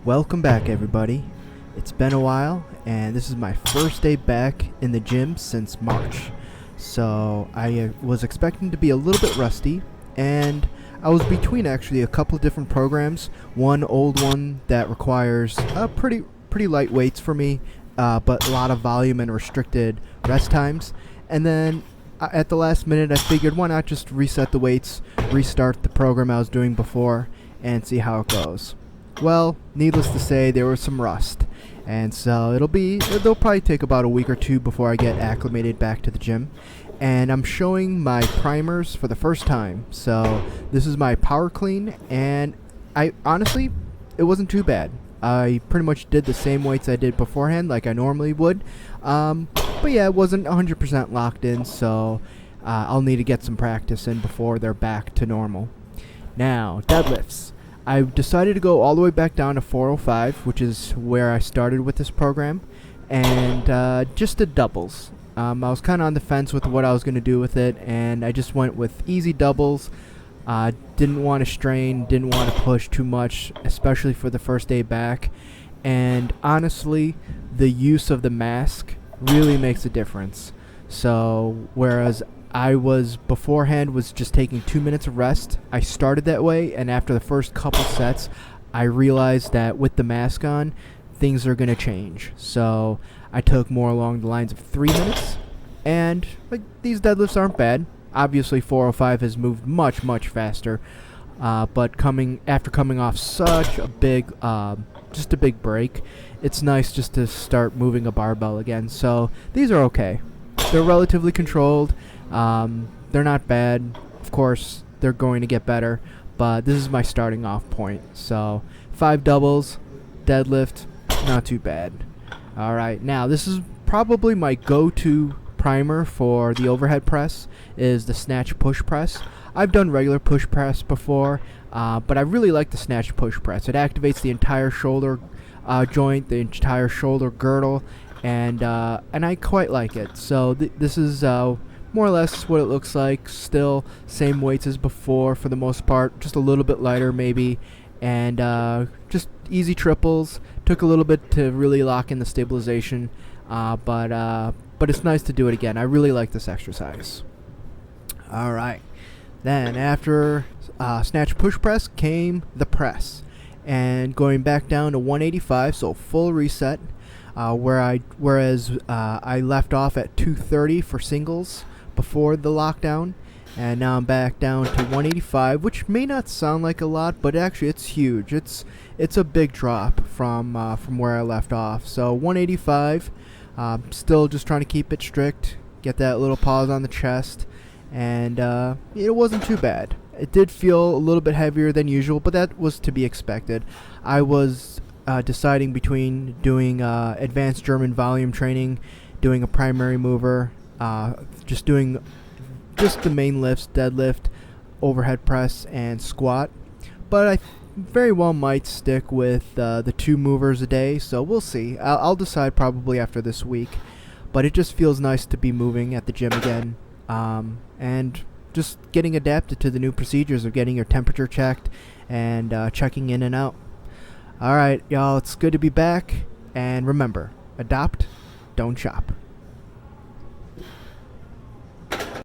Welcome back, everybody. It's been a while, and this is my first day back in the gym since March. So I was expecting to be a little bit rusty, and I was between actually a couple of different programs. One old one that requires pretty light weights for me, but a lot of volume and restricted rest times. And then at the last minute, I figured why not just reset the weights, restart the program I was doing before, and see how it goes. Well, needless to say, there was some rust, and so it'll probably take about a week or two before I get acclimated back to the gym. And I'm showing my primers for the first time. So this is my power clean, and I honestly, it wasn't too bad. I pretty much did the same weights I did beforehand, like I normally would. But yeah, it wasn't 100% locked in, so I'll need to get some practice in before they're back to normal. Now, deadlifts. I decided to go all the way back down to 405, which is where I started with this program, and just did doubles. I was kind of on the fence with what I was going to do with it, and I just went with easy doubles. Didn't want to strain, didn't want to push too much, especially for the first day back. And honestly, the use of the mask really makes a difference. So whereas I was beforehand was just taking 2 minutes of rest, I started that way, and after the first couple sets, I realized that with the mask on, things are going to change. So I took more along the lines of 3 minutes, and like these deadlifts aren't bad. Obviously 405 has moved much faster, but after coming off such a big just a big break, it's nice just to start moving a barbell again. So these are okay. They're relatively controlled. They're not bad. Of course, they're going to get better, but this is my starting off point. So 5 doubles, deadlift, not too bad. Alright, now this is probably my go-to primer for the overhead press, is the snatch push press. I've done regular push press before, but I really like the snatch push press. It activates the entire shoulder joint, the entire shoulder girdle, and I quite like it. So this is more or less what it looks like. Still same weights as before for the most part, just a little bit lighter maybe, and just easy triples. Took a little bit to really lock in the stabilization, but it's nice to do it again. I really like this exercise. Alright, then after snatch push press came the press, and going back down to 185, so full reset, whereas I left off at 230 for singles before the lockdown, and now I'm back down to 185, which may not sound like a lot, but actually it's huge. It's a big drop from where I left off. So 185, still just trying to keep it strict, get that little pause on the chest, and it wasn't too bad. It did feel a little bit heavier than usual, but that was to be expected. I was deciding between doing advanced German volume training, doing a primary mover, just doing just the main lifts, deadlift, overhead press, and squat. But I very well might stick with the 2 movers a day, so we'll see. I'll decide probably after this week. But it just feels nice to be moving at the gym again, and just getting adapted to the new procedures of getting your temperature checked and checking in and out. Alright, y'all, it's good to be back, and remember, adopt, don't chop.